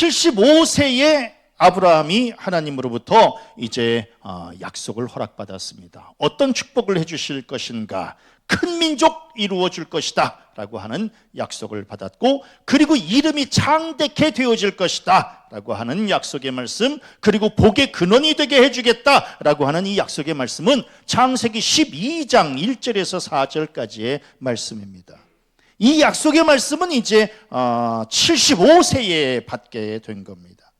75세에 아브라함이 하나님으로부터 이제 약속을 허락받았습니다. 어떤 축복을 해주실 것인가? 큰 민족 이루어질 것이다 라고 하는 약속을 받았고, 그리고 이름이 창대케 되어질 것이다 라고 하는 약속의 말씀, 그리고 복의 근원이 되게 해주겠다 라고 하는 이 약속의 말씀은 창세기 12장 1절에서 4절까지의 말씀입니다. 이 약속의 말씀은 이제 75세에 받게 된 겁니다.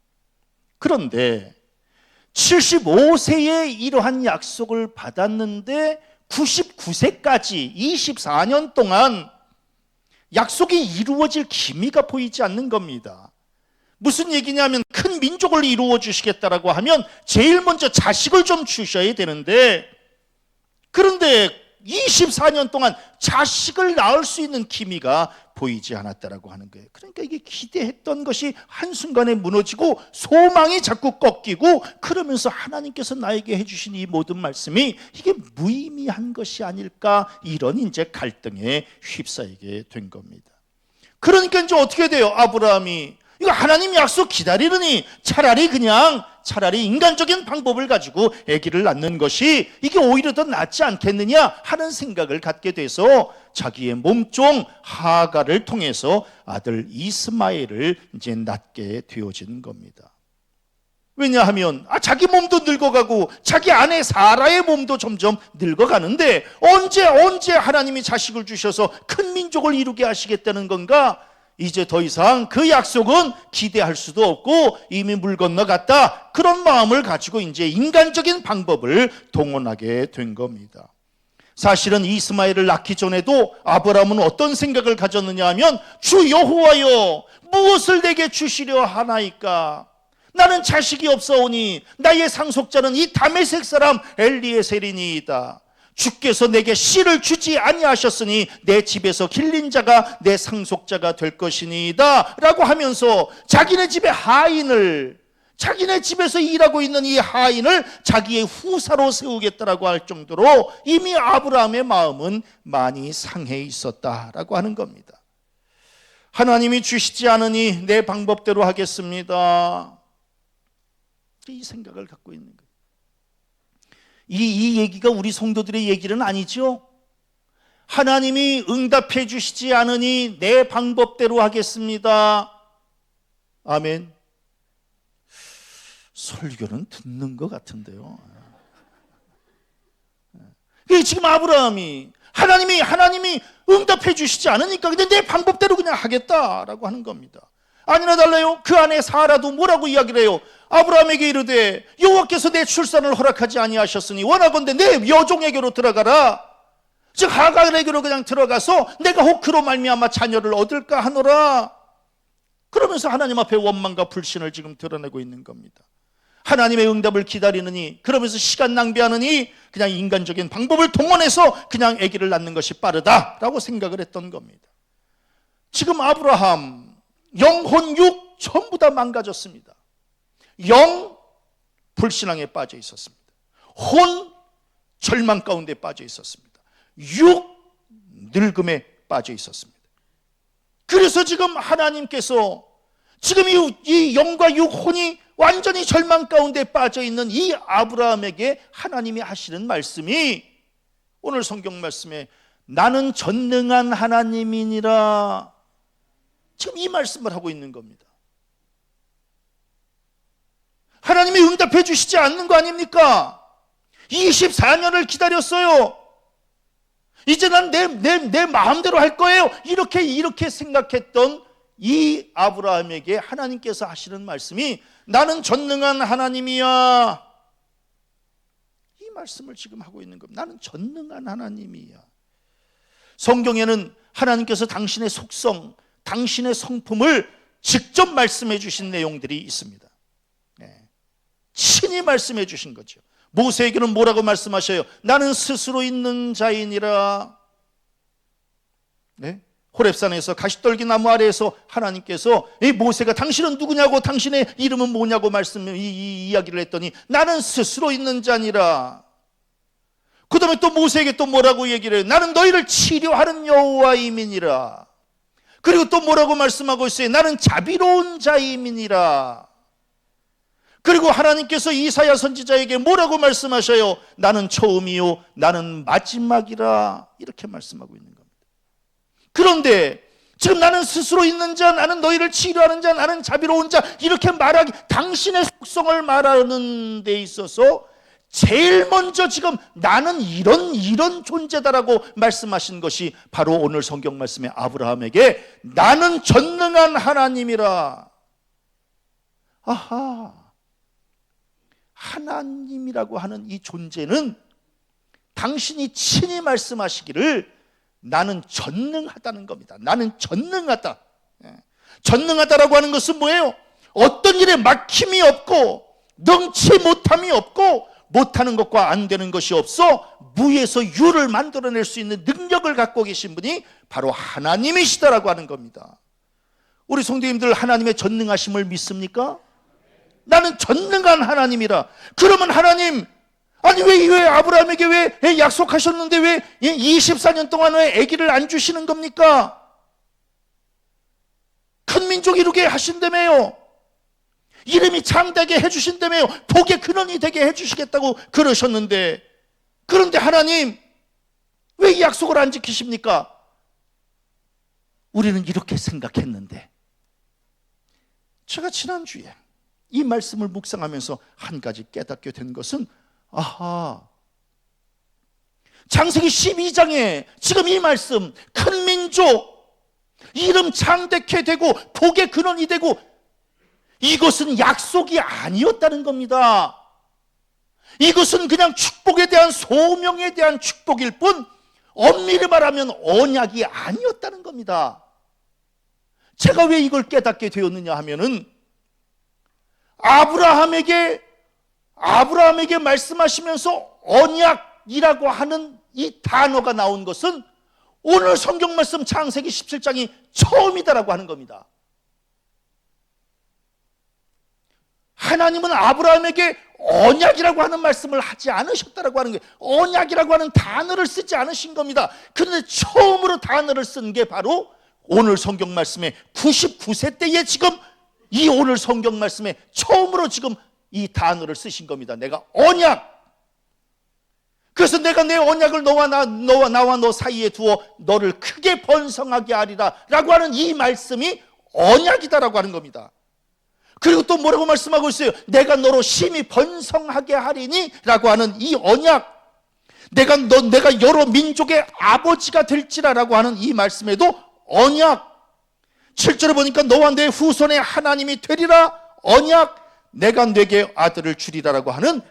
그런데 75세에 이러한 약속을 받았는데 99세까지 24년 동안 약속이 이루어질 기미가 보이지 않는 겁니다. 무슨 얘기냐면 큰 민족을 이루어 주시겠다라고 하면 제일 먼저 자식을 좀 주셔야 되는데, 그런데 24년 동안 자식을 낳을 수 있는 기미가 보이지 않았다라고 하는 거예요. 그러니까 이게 기대했던 것이 한순간에 무너지고 소망이 자꾸 꺾이고, 그러면서 하나님께서 나에게 해주신 이 모든 말씀이 이게 무의미한 것이 아닐까, 이런 이제 갈등에 휩싸이게 된 겁니다. 그러니까 이제 어떻게 돼요? 아브라함이 이거 하나님 약속 기다리느니 차라리 인간적인 방법을 가지고 아기를 낳는 것이 이게 오히려 더 낫지 않겠느냐 하는 생각을 갖게 돼서 자기의 몸종 하가를 통해서 아들 이스마엘을 이제 낳게 되어진 겁니다. 왜냐하면 자기 몸도 늙어가고 자기 아내 사라의 몸도 점점 늙어가는데 언제 하나님이 자식을 주셔서 큰 민족을 이루게 하시겠다는 건가? 이제 더 이상 그 약속은 기대할 수도 없고 이미 물 건너갔다, 그런 마음을 가지고 이제 인간적인 방법을 동원하게 된 겁니다. 사실은 이스마엘을 낳기 전에도 아브라함은 어떤 생각을 가졌느냐 하면, 주 여호와여, 무엇을 내게 주시려 하나이까? 나는 자식이 없사오니 나의 상속자는 이 다메섹 사람 엘리에셀이니이다. 주께서 내게 씨를 주지 아니하셨으니 내 집에서 길린 자가 내 상속자가 될 것이니이다 라고 하면서 자기네 집의 하인을, 자기네 집에서 일하고 있는 이 하인을 자기의 후사로 세우겠다라고 할 정도로 이미 아브라함의 마음은 많이 상해 있었다라고 하는 겁니다. 하나님이 주시지 않으니 내 방법대로 하겠습니다, 이 생각을 갖고 있는 거예요. 이 얘기가 우리 성도들의 얘기는 아니죠. 하나님이 응답해 주시지 않으니 내 방법대로 하겠습니다. 아멘. 설교는 듣는 것 같은데요. 지금 아브라함이 하나님이 응답해 주시지 않으니까 근데 내 방법대로 그냥 하겠다라고 하는 겁니다. 아니나 달라요. 그 안에 사라도 뭐라고 이야기를 해요? 아브라함에게 이르되 여호와께서 내 출산을 허락하지 아니하셨으니 원하건대 내 여종에게로 들어가라. 즉 하갈에게로 그냥 들어가서 내가 혹 그로 말미암아 자녀를 얻을까 하노라. 그러면서 하나님 앞에 원망과 불신을 지금 드러내고 있는 겁니다. 하나님의 응답을 기다리느니, 그러면서 시간 낭비하느니 그냥 인간적인 방법을 동원해서 그냥 아기를 낳는 것이 빠르다라고 생각을 했던 겁니다. 지금 아브라함 영혼 육 전부 다 망가졌습니다. 영 불신앙에 빠져 있었습니다. 혼 절망 가운데 빠져 있었습니다. 육 늙음에 빠져 있었습니다. 그래서 지금 하나님께서 지금 이 영과 육 혼이 완전히 절망 가운데 빠져 있는 이 아브라함에게 하나님이 하시는 말씀이 오늘 성경 말씀에 나는 전능한 하나님이니라, 지금 이 말씀을 하고 있는 겁니다. 하나님이 응답해 주시지 않는 거 아닙니까? 24년을 기다렸어요. 이제 난 내 마음대로 할 거예요. 이렇게 생각했던 이 아브라함에게 하나님께서 하시는 말씀이 나는 전능한 하나님이야. 이 말씀을 지금 하고 있는 겁니다. 나는 전능한 하나님이야. 성경에는 하나님께서 당신의 속성, 당신의 성품을 직접 말씀해 주신 내용들이 있습니다. 친히 말씀해 주신 거죠. 모세에게는 뭐라고 말씀하셔요? 나는 스스로 있는 자이니라. 호렙산에서 가시떨기 나무 아래에서 하나님께서 이 모세가 당신은 누구냐고, 당신의 이름은 뭐냐고 이 이야기를 했더니 나는 스스로 있는 자니라. 그 다음에 또 모세에게 또 뭐라고 얘기를 해요? 나는 너희를 치료하는 여호와임이니라. 그리고 또 뭐라고 말씀하고 있어요? 나는 자비로운 자임이니라. 그리고 하나님께서 이사야 선지자에게 뭐라고 말씀하셔요? 나는 처음이요 나는 마지막이라, 이렇게 말씀하고 있는 겁니다. 그런데 지금 나는 스스로 있는 자, 나는 너희를 치료하는 자, 나는 자비로운 자, 이렇게 말하기, 당신의 속성을 말하는 데 있어서 제일 먼저 지금 나는 이런 존재다라고 말씀하신 것이 바로 오늘 성경 말씀의 아브라함에게 나는 전능한 하나님이라. 아하, 하나님이라고 하는 이 존재는 당신이 친히 말씀하시기를 나는 전능하다는 겁니다. 나는 전능하다. 전능하다라고 하는 것은 뭐예요? 어떤 일에 막힘이 없고 능치 못함이 없고 못하는 것과 안 되는 것이 없어 무에서 유를 만들어낼 수 있는 능력을 갖고 계신 분이 바로 하나님이시다라고 하는 겁니다. 우리 성도님들 하나님의 전능하심을 믿습니까? 나는 전능한 하나님이라. 그러면 하나님, 아니 왜 아브라함에게 왜 약속하셨는데 왜 24년 동안 왜 아기를 안 주시는 겁니까? 큰 민족 이루게 하신다며요. 이름이 장되게 해주신다며요. 복의 근원이 되게 해주시겠다고 그러셨는데, 그런데 하나님 왜 이 약속을 안 지키십니까? 우리는 이렇게 생각했는데, 제가 지난주에 이 말씀을 묵상하면서 한 가지 깨닫게 된 것은, 아하, 창세기 12장에 지금 이 말씀, 큰 민족, 이름 장대케 되고 복의 근원이 되고, 이것은 약속이 아니었다는 겁니다. 이것은 그냥 축복에 대한 소명에 대한 축복일 뿐 엄밀히 말하면 언약이 아니었다는 겁니다. 제가 왜 이걸 깨닫게 되었느냐 하면은 아브라함에게 말씀하시면서 언약이라고 하는 이 단어가 나온 것은 오늘 성경 말씀 창세기 17장이 처음이다라고 하는 겁니다. 하나님은 아브라함에게 언약이라고 하는 말씀을 하지 않으셨다라고 하는 거예요. 언약이라고 하는 단어를 쓰지 않으신 겁니다. 그런데 처음으로 단어를 쓴 게 바로 오늘 성경 말씀의 99세 때에 지금 이 오늘 성경 말씀에 처음으로 지금 이 단어를 쓰신 겁니다. 내가 언약. 그래서 내가 내 언약을 나와 너 사이에 두어 너를 크게 번성하게 하리라 라고 하는 이 말씀이 언약이다라고 하는 겁니다. 그리고 또 뭐라고 말씀하고 있어요? 내가 너로 심히 번성하게 하리니 라고 하는 이 언약, 내가 여러 민족의 아버지가 될지라 라고 하는 이 말씀에도 언약, 7절에 보니까 너와 내 후손의 하나님이 되리라 언약, 내가 네게 아들을 주리라 라고 하는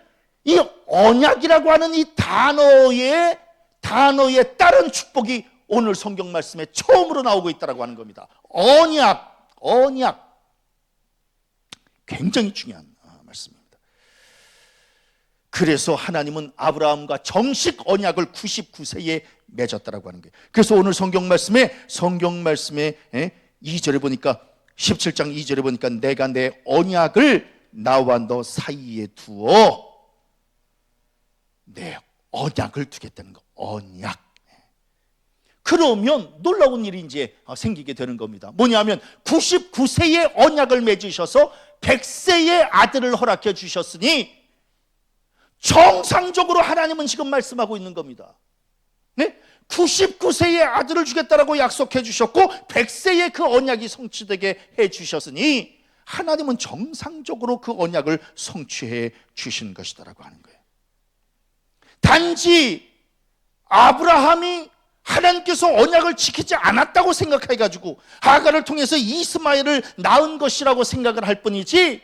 이 언약이라고 하는 이 단어에 따른 축복이 오늘 성경 말씀에 처음으로 나오고 있다라고 하는 겁니다. 언약. 굉장히 중요한 말씀입니다. 그래서 하나님은 아브라함과 정식 언약을 99세에 맺었다라고 하는 거예요. 그래서 오늘 성경 말씀에 2절에 보니까 17장 2절에 보니까 내가 내 언약을 나와 너 사이에 두어 내 언약을 두겠다는 거. 언약. 그러면 놀라운 일이 이제 생기게 되는 겁니다. 뭐냐면 99세의 언약을 맺으셔서 100세의 아들을 허락해 주셨으니 정상적으로 하나님은 지금 말씀하고 있는 겁니다. 네? 99세의 아들을 주겠다라고 약속해 주셨고 100세의 그 언약이 성취되게 해 주셨으니 하나님은 정상적으로 그 언약을 성취해 주신 것이다라고 하는 거예요. 단지 아브라함이 하나님께서 언약을 지키지 않았다고 생각해가지고 하갈을 통해서 이스마엘을 낳은 것이라고 생각을 할 뿐이지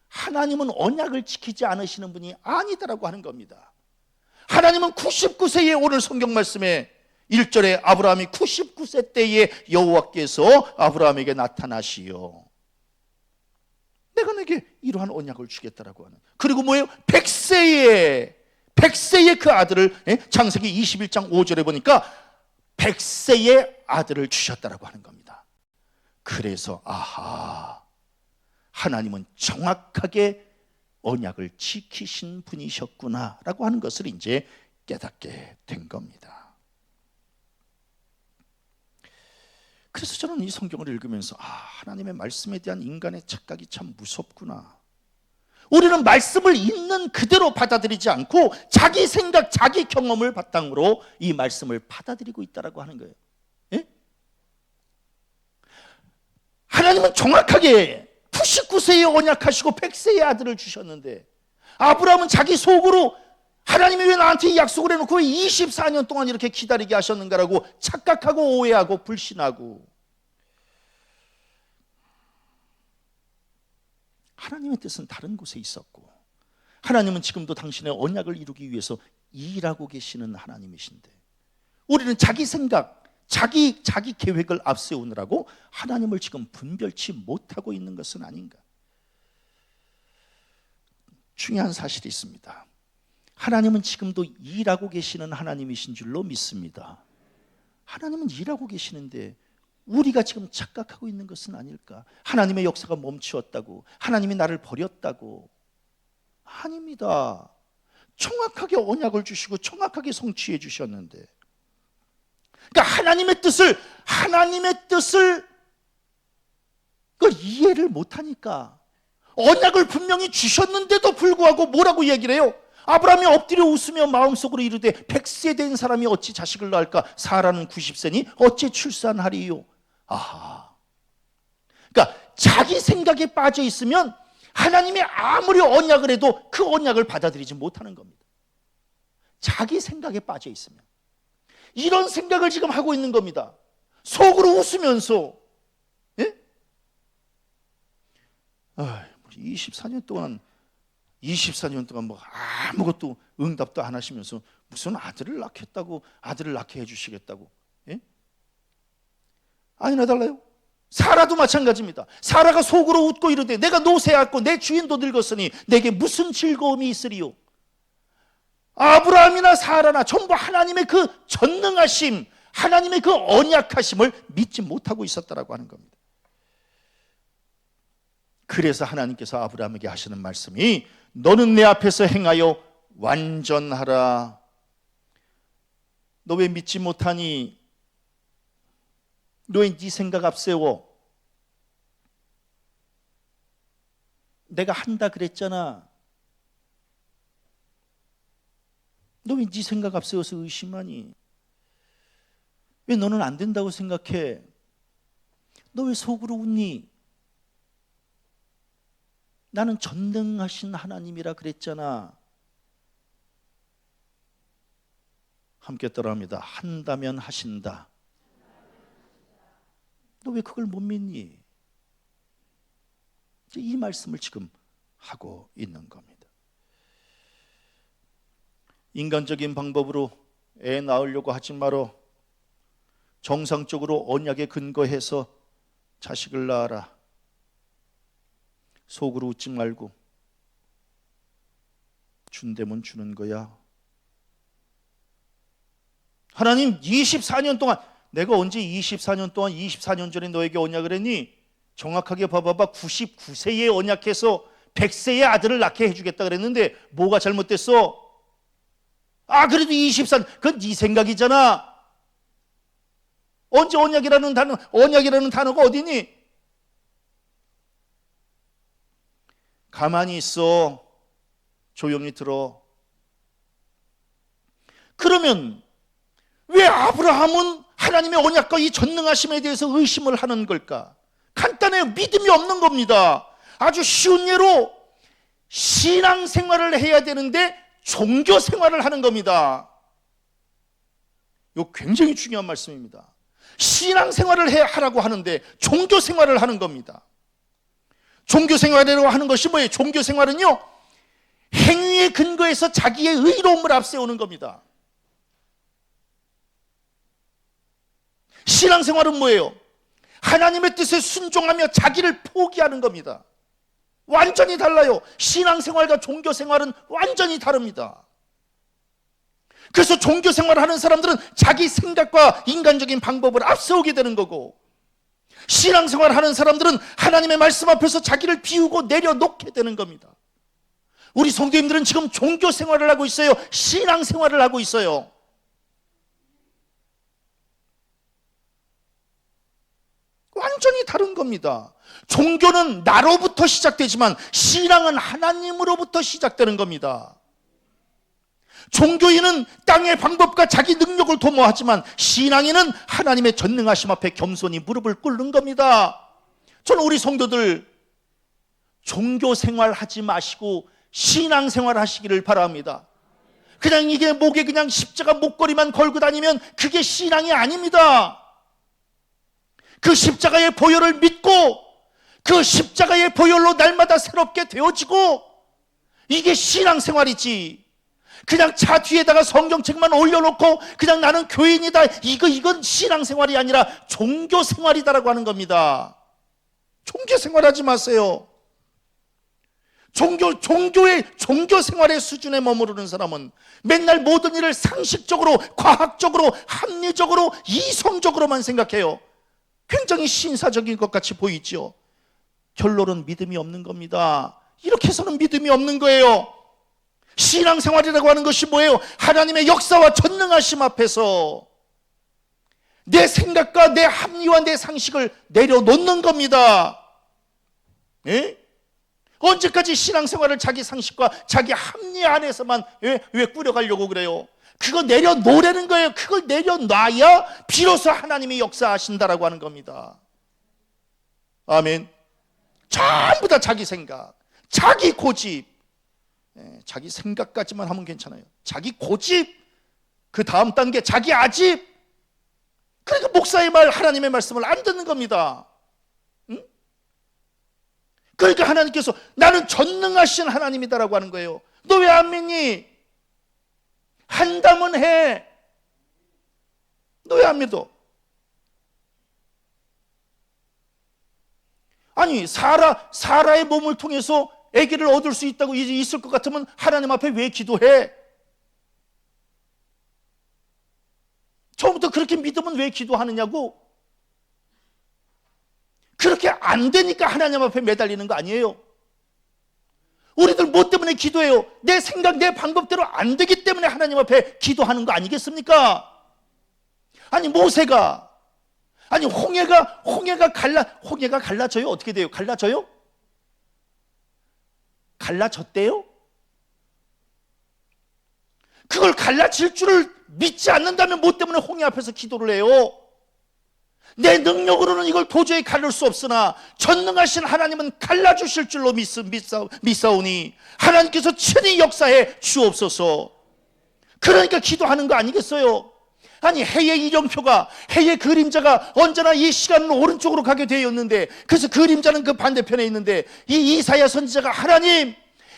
하나님은 언약을 지키지 않으시는 분이 아니다라고 하는 겁니다. 하나님은 99세에 오늘 성경 말씀에 1절에 아브라함이 99세 때에 여호와께서 아브라함에게 나타나시어 내가 내게 이러한 언약을 주겠다라고 하는, 그리고 뭐예요? 100세의 그 아들을, 창세기 21장 5절에 보니까 100세의 아들을 주셨다라고 하는 겁니다. 그래서 아하, 하나님은 정확하게 언약을 지키신 분이셨구나라고 하는 것을 이제 깨닫게 된 겁니다. 그래서 저는 이 성경을 읽으면서 하나님의 말씀에 대한 인간의 착각이 참 무섭구나. 우리는 말씀을 있는 그대로 받아들이지 않고 자기 생각, 자기 경험을 바탕으로 이 말씀을 받아들이고 있다라고 하는 거예요. 예? 하나님은 정확하게 99세에 언약하시고 100세의 아들을 주셨는데, 아브라함은 자기 속으로 하나님이 왜 나한테 이 약속을 해놓고 왜 24년 동안 이렇게 기다리게 하셨는가라고 착각하고 오해하고 불신하고, 하나님의 뜻은 다른 곳에 있었고, 하나님은 지금도 당신의 언약을 이루기 위해서 일하고 계시는 하나님이신데, 우리는 자기 생각, 자기 계획을 앞세우느라고 하나님을 지금 분별치 못하고 있는 것은 아닌가. 중요한 사실이 있습니다. 하나님은 지금도 일하고 계시는 하나님이신 줄로 믿습니다. 하나님은 일하고 계시는데 우리가 지금 착각하고 있는 것은 아닐까? 하나님의 역사가 멈추었다고, 하나님이 나를 버렸다고. 아닙니다. 정확하게 언약을 주시고 정확하게 성취해 주셨는데, 그러니까 하나님의 뜻을 그걸 이해를 못하니까, 언약을 분명히 주셨는데도 불구하고 뭐라고 얘기를 해요? 아브라함이 엎드려 웃으며 마음속으로 이르되 100세 된 사람이 어찌 자식을 낳을까? 사라는 90세니 어찌 출산하리요? 그러니까 자기 생각에 빠져 있으면 하나님이 아무리 언약을 해도 그 언약을 받아들이지 못하는 겁니다. 자기 생각에 빠져 있으면. 이런 생각을 지금 하고 있는 겁니다. 속으로 웃으면서, 예? 24년 동안 뭐 아무것도 응답도 안 하시면서 무슨 아들을 낳겠다고, 아들을 낳게 해주시겠다고. 예? 아니나 달라요. 사라도 마찬가지입니다. 사라가 속으로 웃고 이르되 내가 노쇠하고 내 주인도 늙었으니 내게 무슨 즐거움이 있으리요? 아브라함이나 사라나 전부 하나님의 그 전능하심, 하나님의 그 언약하심을 믿지 못하고 있었다라고 하는 겁니다. 그래서 하나님께서 아브라함에게 하시는 말씀이 너는 내 앞에서 행하여 완전하라. 너 왜 믿지 못하니? 너 왜 네 생각 앞세워? 내가 한다 그랬잖아. 너 왜 네 생각 앞세워서 의심하니? 왜 너는 안 된다고 생각해? 너 왜 속으로 웃니? 나는 전능하신 하나님이라 그랬잖아. 함께 따라합니다. 한다면 하신다. 너 왜 그걸 못 믿니? 이 말씀을 지금 하고 있는 겁니다. 인간적인 방법으로 애 낳으려고 하지 말어. 정상적으로 언약에 근거해서 자식을 낳아라. 속으로 웃지 말고 준대면 주는 거야. 하나님 24년 동안, 내가 언제 24년 동안 24년 전에 너에게 언약을 했니? 정확하게 봐봐봐. 99세에 언약해서 100세의 아들을 낳게 해주겠다 그랬는데 뭐가 잘못됐어? 그래도 24년, 그건 네 생각이잖아. 언제 언약이라는 단어가 어디니? 가만히 있어. 조용히 들어. 그러면 왜 아브라함은 하나님의 언약과 이 전능하심에 대해서 의심을 하는 걸까? 간단해요. 믿음이 없는 겁니다. 아주 쉬운 예로 신앙생활을 해야 되는데 종교생활을 하는 겁니다. 이거 굉장히 중요한 말씀입니다. 신앙생활을 하라고 하는데 종교생활을 하는 겁니다. 종교생활이라고 하는 것이 뭐예요? 종교생활은요, 행위에 근거해서 자기의 의로움을 앞세우는 겁니다. 신앙생활은 뭐예요? 하나님의 뜻에 순종하며 자기를 포기하는 겁니다. 완전히 달라요. 신앙생활과 종교생활은 완전히 다릅니다. 그래서 종교생활을 하는 사람들은 자기 생각과 인간적인 방법을 앞세우게 되는 거고, 신앙생활을 하는 사람들은 하나님의 말씀 앞에서 자기를 비우고 내려놓게 되는 겁니다. 우리 성도님들은 지금 종교생활을 하고 있어요? 신앙생활을 하고 있어요? 완전히 다른 겁니다. 종교는 나로부터 시작되지만 신앙은 하나님으로부터 시작되는 겁니다. 종교인은 땅의 방법과 자기 능력을 도모하지만 신앙인은 하나님의 전능하심 앞에 겸손히 무릎을 꿇는 겁니다. 저는 우리 성도들 종교 생활 하지 마시고 신앙 생활 하시기를 바랍니다. 그냥 이게 목에 그냥 십자가 목걸이만 걸고 다니면 그게 신앙이 아닙니다. 그 십자가의 보혈을 믿고 그 십자가의 보혈로 날마다 새롭게 되어지고 이게 신앙생활이지. 그냥 차 뒤에다가 성경책만 올려놓고 그냥 나는 교인이다, 이건 신앙생활이 아니라 종교생활이다라고 하는 겁니다. 종교생활하지 마세요. 종교생활의 수준에 머무르는 사람은 맨날 모든 일을 상식적으로, 과학적으로, 합리적으로, 이성적으로만 생각해요. 굉장히 신사적인 것 같이 보이죠. 결론은 믿음이 없는 겁니다. 이렇게 해서는 믿음이 없는 거예요. 신앙생활이라고 하는 것이 뭐예요? 하나님의 역사와 전능하심 앞에서 내 생각과 내 합리와 내 상식을 내려놓는 겁니다. 예? 언제까지 신앙생활을 자기 상식과 자기 합리 안에서만 왜 꾸려가려고 그래요? 그거 내려놓으라는 거예요. 그걸 내려놔야 비로소 하나님이 역사하신다라고 하는 겁니다. 아멘. 전부 다 자기 생각, 자기 고집, 자기 생각까지만 하면 괜찮아요. 자기 고집, 그 다음 단계 자기 아집. 그러니까 목사의 말, 하나님의 말씀을 안 듣는 겁니다. 응? 그러니까 하나님께서 나는 전능하신 하나님이다라고 하는 거예요. 너 왜 안 믿니? 한다면 해. 너 왜 안 믿어? 아니 사라의 몸을 통해서 아기를 얻을 수 있다고 있을 것 같으면 하나님 앞에 왜 기도해? 처음부터 그렇게 믿으면 왜 기도하느냐고? 그렇게 안 되니까 하나님 앞에 매달리는 거 아니에요? 우리들 뭐 때문에 기도해요? 내 생각, 내 방법대로 안 되기 때문에 하나님 앞에 기도하는 거 아니겠습니까? 아니 모세가, 아니 홍해가 갈라져요? 어떻게 돼요? 갈라져요? 갈라졌대요? 그걸 갈라질 줄을 믿지 않는다면 뭐 때문에 홍해 앞에서 기도를 해요? 내 능력으로는 이걸 도저히 갈릴 수 없으나 전능하신 하나님은 갈라주실 줄로 믿사오니 하나님께서 친히 역사해 주옵소서. 그러니까 기도하는 거 아니겠어요? 아니 해의 이정표가, 해의 그림자가 언제나 이 시간은 오른쪽으로 가게 되었는데, 그래서 그림자는 그 반대편에 있는데 이 이사야 선지자가 하나님,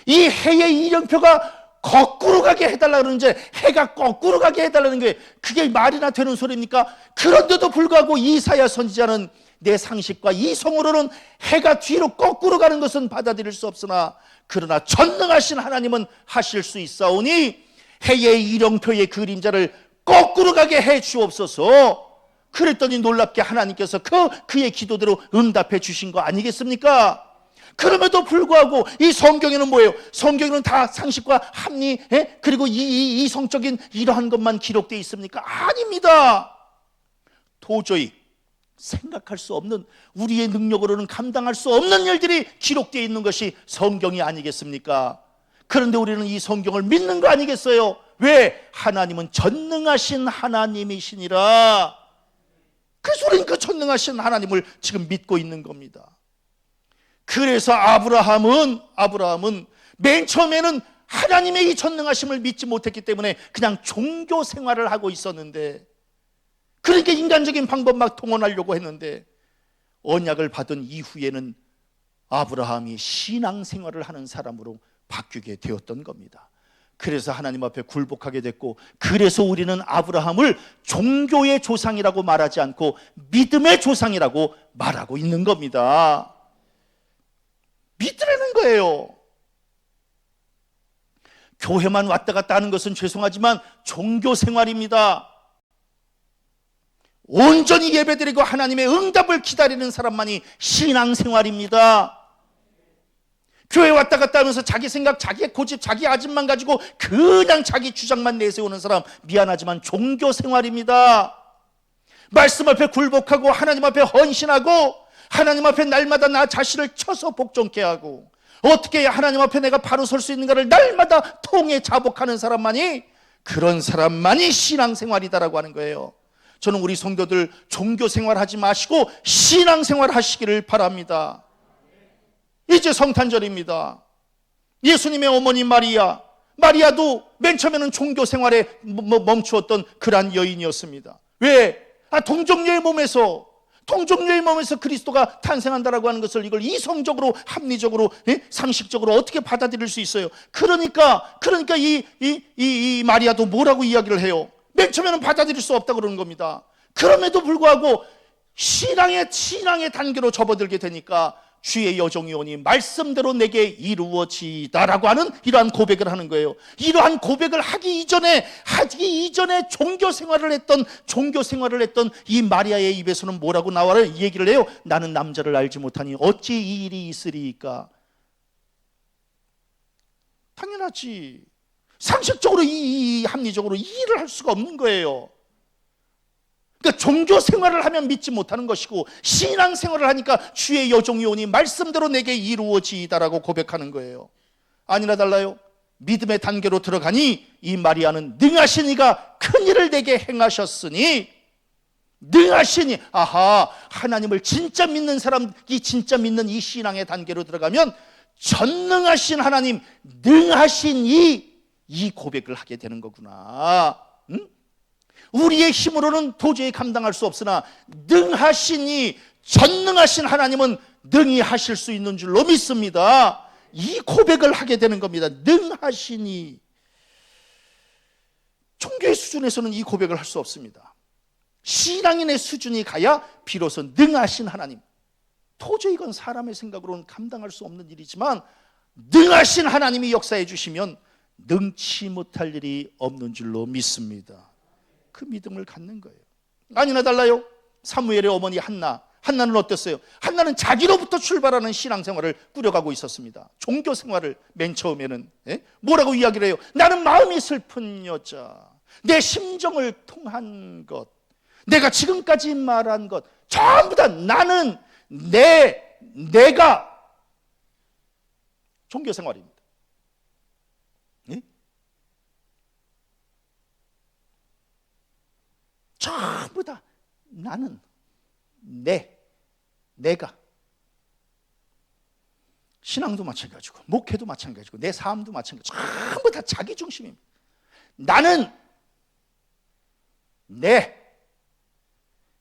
이 해의 이정표가 거꾸로 가게 해달라 그러는데 해가 거꾸로 가게 해달라는 게 그게 말이나 되는 소리입니까? 그런데도 불구하고 이사야 선지자는 내 상식과 이성으로는 해가 뒤로 거꾸로 가는 것은 받아들일 수 없으나 그러나 전능하신 하나님은 하실 수 있사오니 해의 이정표의 그림자를 거꾸로 가게 해 주옵소서. 그랬더니 놀랍게 하나님께서 그의 기도대로 응답해 주신 거 아니겠습니까? 그럼에도 불구하고 이 성경에는 뭐예요? 성경에는 다 상식과 합리, 그리고 이성적인 이러한 것만 기록되어 있습니까? 아닙니다. 도저히 생각할 수 없는, 우리의 능력으로는 감당할 수 없는 일들이 기록되어 있는 것이 성경이 아니겠습니까? 그런데 우리는 이 성경을 믿는 거 아니겠어요? 왜? 하나님은 전능하신 하나님이시니라. 그래서 우리는 그 전능하신 하나님을 지금 믿고 있는 겁니다. 그래서 아브라함은 맨 처음에는 하나님의 이 전능하심을 믿지 못했기 때문에 그냥 종교 생활을 하고 있었는데, 그러니까 인간적인 방법 막 동원하려고 했는데, 언약을 받은 이후에는 아브라함이 신앙 생활을 하는 사람으로 바뀌게 되었던 겁니다. 그래서 하나님 앞에 굴복하게 됐고, 그래서 우리는 아브라함을 종교의 조상이라고 말하지 않고 믿음의 조상이라고 말하고 있는 겁니다. 믿으라는 거예요. 교회만 왔다 갔다 하는 것은 죄송하지만 종교 생활입니다. 온전히 예배드리고 하나님의 응답을 기다리는 사람만이 신앙 생활입니다. 교회 왔다 갔다 하면서 자기 생각, 자기 고집, 자기 아집만 가지고 그냥 자기 주장만 내세우는 사람, 미안하지만 종교 생활입니다. 말씀 앞에 굴복하고 하나님 앞에 헌신하고 하나님 앞에 날마다 나 자신을 쳐서 복종케 하고 어떻게 해야 하나님 앞에 내가 바로 설 수 있는가를 날마다 통해 자복하는 사람만이, 그런 사람만이 신앙생활이다라고 하는 거예요. 저는 우리 성도들 종교생활 하지 마시고 신앙생활 하시기를 바랍니다. 이제 성탄절입니다. 예수님의 어머니 마리아도 맨 처음에는 종교생활에 멈추었던 그러한 여인이었습니다. 왜? 동정녀의 몸에서 그리스도가 탄생한다라고 하는 것을 이걸 이성적으로, 합리적으로, 상식적으로 어떻게 받아들일 수 있어요? 그러니까 이 마리아도 뭐라고 이야기를 해요? 맨 처음에는 받아들일 수 없다고 그러는 겁니다. 그럼에도 불구하고 신앙의 단계로 접어들게 되니까 주의 여종이 오니 말씀대로 내게 이루어지다라고 하는 이러한 고백을 하는 거예요. 이러한 고백을 하기 이전에 종교생활을 했던 이 마리아의 입에서는 뭐라고 나와요? 얘기를 해요. 나는 남자를 알지 못하니 어찌 이 일이 있으리이까? 당연하지. 상식적으로 합리적으로 이 일을 할 수가 없는 거예요. 그러니까 종교 생활을 하면 믿지 못하는 것이고 신앙 생활을 하니까 주의 여종이 오니 말씀대로 내게 이루어지이다라고 고백하는 거예요. 아니나 달라요. 믿음의 단계로 들어가니 이 마리아는 능하신 이가 큰 일을 내게 행하셨으니, 능하시니, 하나님을 진짜 믿는 사람이 진짜 믿는 이 신앙의 단계로 들어가면 전능하신 하나님, 능하신 이 고백을 하게 되는 거구나. 응? 우리의 힘으로는 도저히 감당할 수 없으나 능하시니, 전능하신 하나님은 능히 하실 수 있는 줄로 믿습니다. 이 고백을 하게 되는 겁니다. 능하시니. 종교의 수준에서는 이 고백을 할 수 없습니다. 신앙인의 수준이 가야 비로소 능하신 하나님, 도저히 이건 사람의 생각으로는 감당할 수 없는 일이지만 능하신 하나님이 역사해 주시면 능치 못할 일이 없는 줄로 믿습니다. 그 믿음을 갖는 거예요. 아니나 달라요. 사무엘의 어머니 한나는 어땠어요? 한나는 자기로부터 출발하는 신앙생활을 꾸려가고 있었습니다. 종교생활을 맨 처음에는 뭐라고 이야기를 해요? 나는 마음이 슬픈 여자, 내 심정을 통한 것, 내가 지금까지 말한 것 전부 다 나는 내가 종교생활입니다. 전부 다 나는 내가. 신앙도 마찬가지고 목회도 마찬가지고 내 삶도 마찬가지고 전부 다 자기 중심입니다. 나는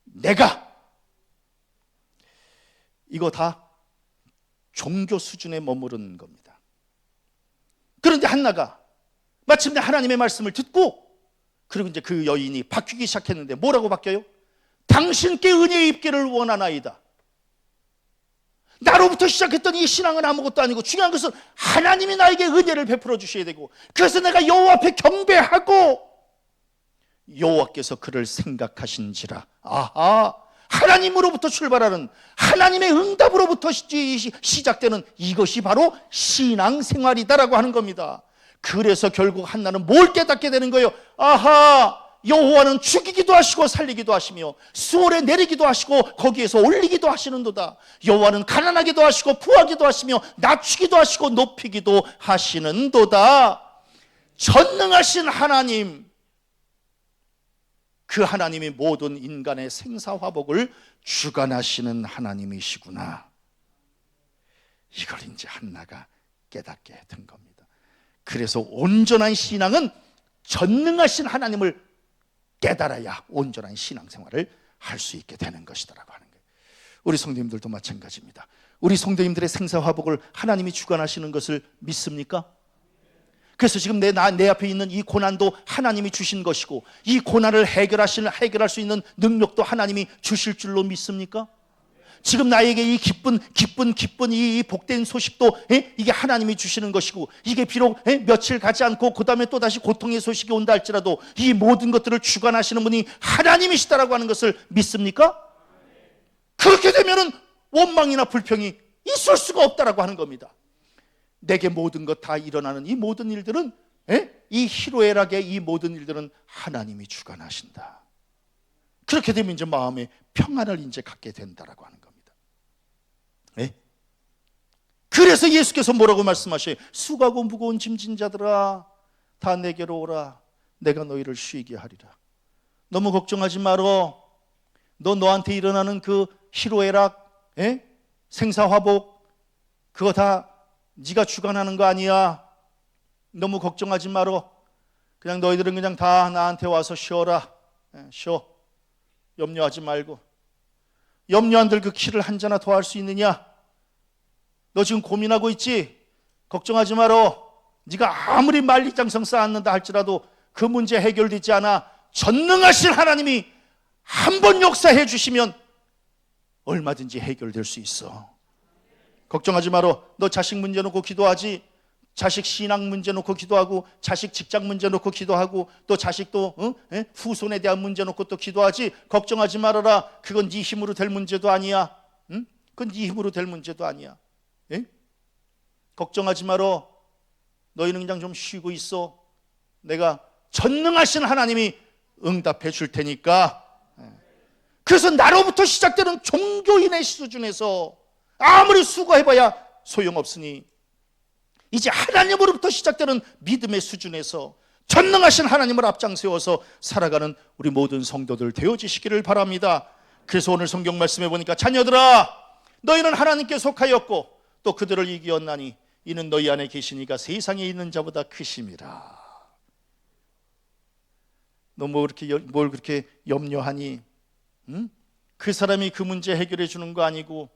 내가. 이거 다 종교 수준에 머무른 겁니다. 그런데 한나가 마침내 하나님의 말씀을 듣고, 그리고 이제 그 여인이 바뀌기 시작했는데 뭐라고 바뀌어요? 당신께 은혜 입기를 원하나이다. 나로부터 시작했던 이 신앙은 아무것도 아니고 중요한 것은 하나님이 나에게 은혜를 베풀어 주셔야 되고, 그래서 내가 여호와 앞에 경배하고 여호와께서 그를 생각하신지라. 하나님으로부터 출발하는, 하나님의 응답으로부터 시작되는 이것이 바로 신앙생활이다라고 하는 겁니다. 그래서 결국 한나는 뭘 깨닫게 되는 거예요? 여호와는 죽이기도 하시고 살리기도 하시며 수월에 내리기도 하시고 거기에서 올리기도 하시는도다. 여호와는 가난하기도 하시고 부하기도 하시며 낮추기도 하시고 높이기도 하시는도다. 전능하신 하나님, 그 하나님이 모든 인간의 생사화복을 주관하시는 하나님이시구나. 이걸 이제 한나가 깨닫게 된 겁니다. 그래서 온전한 신앙은 전능하신 하나님을 깨달아야 온전한 신앙생활을 할 수 있게 되는 것이다라고 하는 거예요. 우리 성도님들도 마찬가지입니다. 우리 성도님들의 생사화복을 하나님이 주관하시는 것을 믿습니까? 그래서 지금 내 앞에 있는 이 고난도 하나님이 주신 것이고, 이 고난을 해결할 수 있는 능력도 하나님이 주실 줄로 믿습니까? 지금 나에게 이 기쁜 이 복된 소식도 이게 하나님이 주시는 것이고, 이게 비록 며칠 가지 않고 그 다음에 또다시 고통의 소식이 온다 할지라도 이 모든 것들을 주관하시는 분이 하나님이시다라고 하는 것을 믿습니까? 그렇게 되면은 원망이나 불평이 있을 수가 없다라고 하는 겁니다. 내게 모든 것 다 일어나는 이 모든 일들은, 이 희로애락의 이 모든 일들은 하나님이 주관하신다. 그렇게 되면 이제 마음에 평안을 이제 갖게 된다라고 하는 겁니다. 네? 그래서 예수께서 뭐라고 말씀하셔요? 수고하고 무거운 짐진 자들아 다 내게로 오라. 내가 너희를 쉬게 하리라. 너무 걱정하지 말어. 너한테 일어나는 그 희로애락, 생사화복 그거 다 네가 주관하는 거 아니야. 너무 걱정하지 말어. 그냥 너희들은 그냥 다 나한테 와서 쉬어라. 쉬어. 염려하지 말고. 염려 안 될 그 길을 한자나 더 할 수 있느냐? 너 지금 고민하고 있지? 걱정하지 말어. 네가 아무리 만리장성 쌓았는다 할지라도 그 문제 해결되지 않아. 전능하신 하나님이 한 번 역사해 주시면 얼마든지 해결될 수 있어. 걱정하지 말어. 너 자식 문제 놓고 기도하지? 자식 신앙 문제 놓고 기도하고, 자식 직장 문제 놓고 기도하고, 또 자식도 후손에 대한 문제 놓고 또 기도하지? 걱정하지 말아라. 그건 네 힘으로 될 문제도 아니야. 응? 그건 네 힘으로 될 문제도 아니야. 걱정하지 말어. 너희는 그냥 좀 쉬고 있어. 내가 전능하신 하나님이 응답해 줄 테니까. 그래서 나로부터 시작되는 종교인의 수준에서 아무리 수고해봐야 소용없으니 이제 하나님으로부터 시작되는 믿음의 수준에서 전능하신 하나님을 앞장세워서 살아가는 우리 모든 성도들 되어지시기를 바랍니다. 그래서 오늘 성경 말씀해 보니까 자녀들아 너희는 하나님께 속하였고 또 그들을 이기었나니 이는 너희 안에 계시니가 세상에 있는 자보다 크심이라. 너 뭘 그렇게 염려하니? 응? 그 사람이 그 문제 해결해 주는 거 아니고,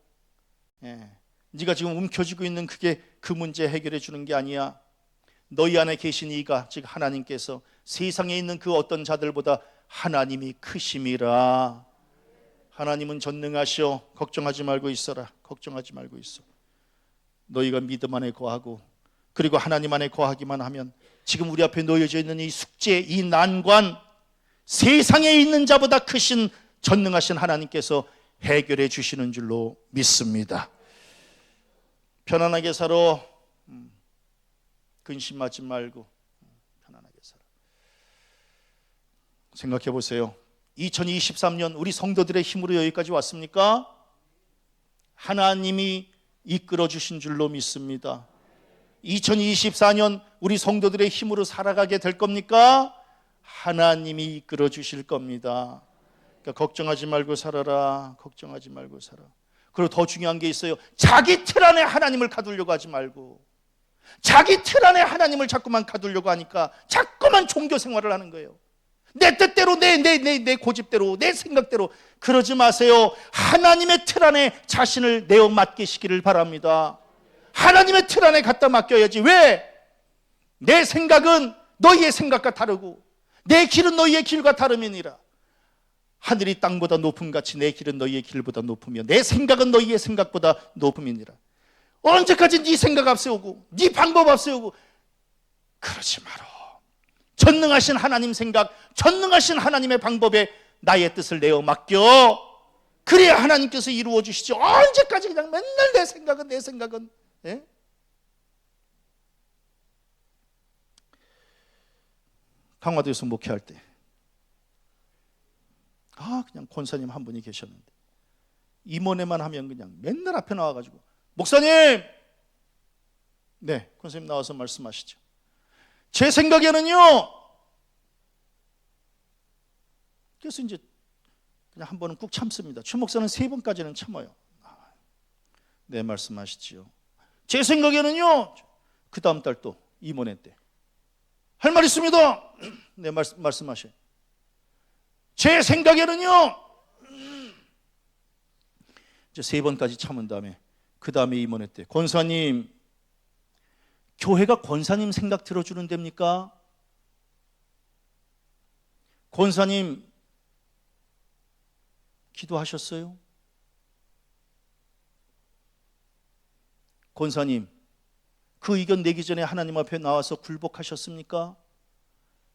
네가 지금 움켜쥐고 있는 그게 그 문제 해결해 주는 게 아니야. 너희 안에 계신 이가, 즉 하나님께서 세상에 있는 그 어떤 자들보다 하나님이 크심이라. 하나님은 전능하시오. 걱정하지 말고 있어라. 걱정하지 말고 있어. 너희가 믿음 안에 거하고 그리고 하나님 안에 거하기만 하면 지금 우리 앞에 놓여져 있는 이 숙제, 이 난관, 세상에 있는 자보다 크신 전능하신 하나님께서 해결해 주시는 줄로 믿습니다. 편안하게 살아. 근심하지 말고 편안하게 살아. 생각해 보세요. 2023년 우리 성도들의 힘으로 여기까지 왔습니까? 하나님이 이끌어 주신 줄로 믿습니다. 2024년 우리 성도들의 힘으로 살아가게 될 겁니까? 하나님이 이끌어 주실 겁니다. 그러니까 걱정하지 말고 살아라. 걱정하지 말고 살아. 그리고 더 중요한 게 있어요. 자기 틀 안에 하나님을 가두려고 하지 말고, 자기 틀 안에 하나님을 자꾸만 가두려고 하니까 자꾸만 종교 생활을 하는 거예요. 내 뜻대로, 내 고집대로, 내 생각대로. 그러지 마세요. 하나님의 틀 안에 자신을 내어 맡기시기를 바랍니다. 하나님의 틀 안에 갖다 맡겨야지. 왜? 내 생각은 너희의 생각과 다르고 내 길은 너희의 길과 다름이니라. 하늘이 땅보다 높음 같이 내 길은 너희의 길보다 높으며 내 생각은 너희의 생각보다 높음이니라. 언제까지 네 생각 앞세우고 네 방법 앞세우고 그러지 마라. 전능하신 하나님 생각, 전능하신 하나님의 방법에 나의 뜻을 내어 맡겨. 그래야 하나님께서 이루어 주시죠. 언제까지 그냥 맨날 내 생각은 강화도에서 목회할 때 그냥 권사님 한 분이 계셨는데 임원회만 하면 그냥 맨날 앞에 나와가지고 목사님, 네, 권사님 나와서 말씀하시죠. 제 생각에는요. 그래서 이제 그냥 한 번은 꾹 참습니다. 최 목사는 3번까지는 참아요. 네, 말씀하시지요. 제 생각에는요. 그 다음 달 또 임원회 때 할 말 있습니다. 네, 말씀하셔요. 제 생각에는요. 이제 3번까지 참은 다음에 그 다음에 임원회 때 권사님, 교회가 권사님 생각 들어주는 데입니까? 권사님 기도하셨어요? 권사님 그 의견 내기 전에 하나님 앞에 나와서 굴복하셨습니까?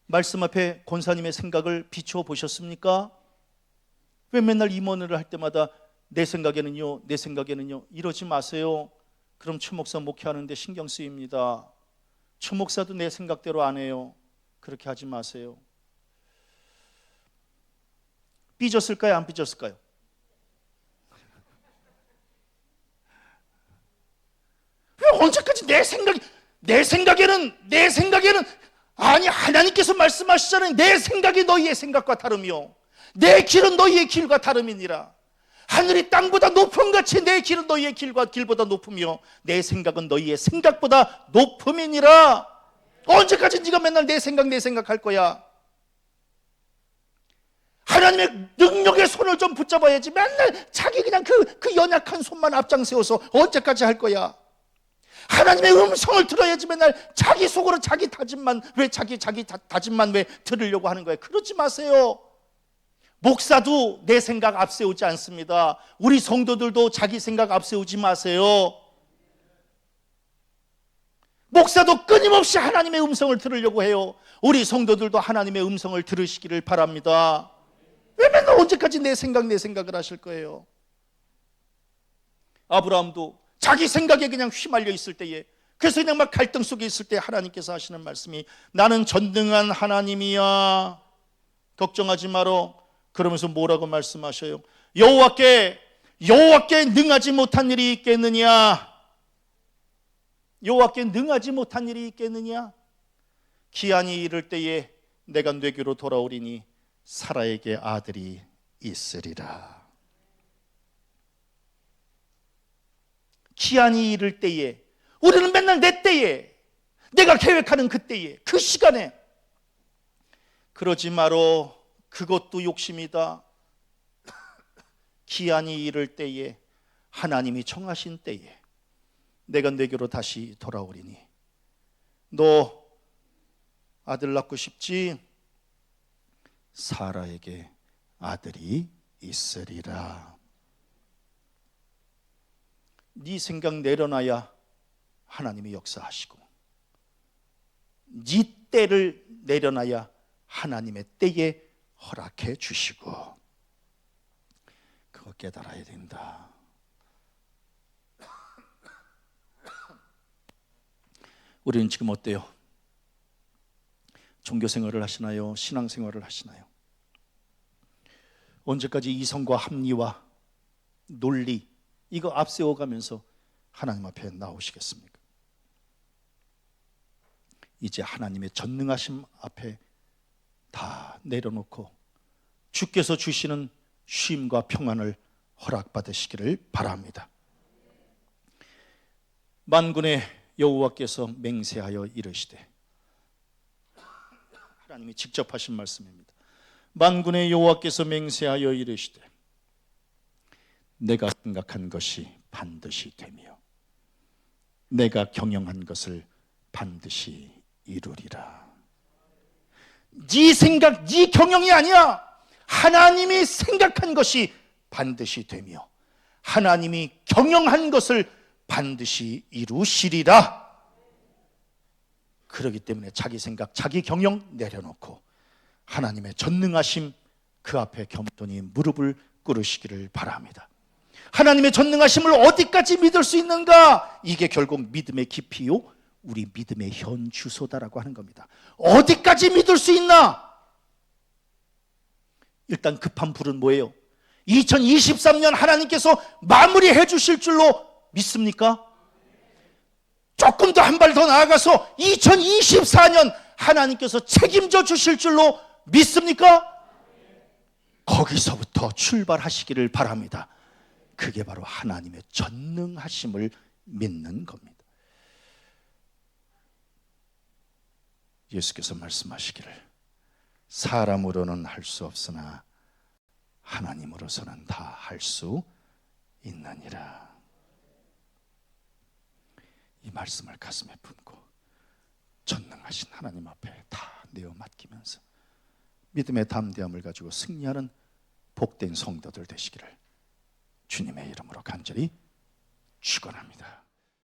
말씀 앞에 권사님의 생각을 비추어 보셨습니까? 왜 맨날 임원회를 할 때마다 내 생각에는요, 내 생각에는요 이러지 마세요. 그럼 최 목사 목회하는데 신경 쓰입니다. 최 목사도 내 생각대로 안 해요. 그렇게 하지 마세요. 삐졌을까요? 안 삐졌을까요? 왜 언제까지 내 생각에는 아니 하나님께서 말씀하시잖아요. 내 생각이 너희의 생각과 다르며 내 길은 너희의 길과 다름이니라. 하늘이 땅보다 높음 같이 내 길은 너희의 길보다 높으며 내 생각은 너희의 생각보다 높음이니라. 언제까지 네가 맨날 내 생각 할 거야? 하나님의 능력의 손을 좀 붙잡아야지. 맨날 자기 그냥 그 연약한 손만 앞장세워서 언제까지 할 거야? 하나님의 음성을 들어야지. 맨날 자기 속으로 자기 다짐만 왜 들으려고 하는 거예요? 그러지 마세요. 목사도 내 생각 앞세우지 않습니다. 우리 성도들도 자기 생각 앞세우지 마세요. 목사도 끊임없이 하나님의 음성을 들으려고 해요. 우리 성도들도 하나님의 음성을 들으시기를 바랍니다. 왜 맨날 언제까지 내 생각을 하실 거예요? 아브라함도 자기 생각에 그냥 휘말려 있을 때에, 그래서 그냥 막 갈등 속에 있을 때 하나님께서 하시는 말씀이 나는 전능한 하나님이야, 걱정하지 마라. 그러면서 뭐라고 말씀하셔요? 여호와께 능하지 못한 일이 있겠느냐? 여호와께 능하지 못한 일이 있겠느냐? 기한이 이를 때에 내가 네게로 돌아오리니 사라에게 아들이 있으리라. 기한이 이를 때에, 우리는 맨날 내 때에, 내가 계획하는 그 때에, 그 시간에. 그러지 마라. 그것도 욕심이다. 기한이 이를 때에, 하나님이 정하신 때에 내가 네게로 다시 돌아오리니 너 아들 낳고 싶지? 사라에게 아들이 있으리라. 네 생각 내려놔야 하나님이 역사하시고, 네 때를 내려놔야 하나님의 때에 허락해 주시고, 그거 깨달아야 된다. 우리는 지금 어때요? 종교생활을 하시나요? 신앙생활을 하시나요? 언제까지 이성과 합리와 논리 이거 앞세워가면서 하나님 앞에 나오시겠습니까? 이제 하나님의 전능하심 앞에 다 내려놓고 주께서 주시는 쉼과 평안을 허락받으시기를 바랍니다. 만군의 여호와께서 맹세하여 이르시되, 하나님이 직접 하신 말씀입니다. 만군의 여호와께서 맹세하여 이르시되 내가 생각한 것이 반드시 되며 내가 경영한 것을 반드시 이루리라. 네 생각, 네 경영이 아니야. 하나님이 생각한 것이 반드시 되며 하나님이 경영한 것을 반드시 이루시리라. 그렇기 때문에 자기 생각, 자기 경영 내려놓고 하나님의 전능하심 그 앞에 겸손히 무릎을 꿇으시기를 바랍니다. 하나님의 전능하심을 어디까지 믿을 수 있는가? 이게 결국 믿음의 깊이요, 우리 믿음의 현 주소다라고 하는 겁니다. 어디까지 믿을 수 있나? 일단 급한 불은 뭐예요? 2023년 하나님께서 마무리해 주실 줄로 믿습니까? 조금 더 한 발 더 나아가서 2024년 하나님께서 책임져 주실 줄로 믿습니까? 거기서부터 출발하시기를 바랍니다. 그게 바로 하나님의 전능하심을 믿는 겁니다. 예수께서 말씀하시기를 사람으로는 할 수 없으나 하나님으로서는 다 할 수 있느니라. 이 말씀을 가슴에 품고 전능하신 하나님 앞에 다 내어 맡기면서 믿음의 담대함을 가지고 승리하는 복된 성도들 되시기를 주님의 이름으로 간절히 축원합니다.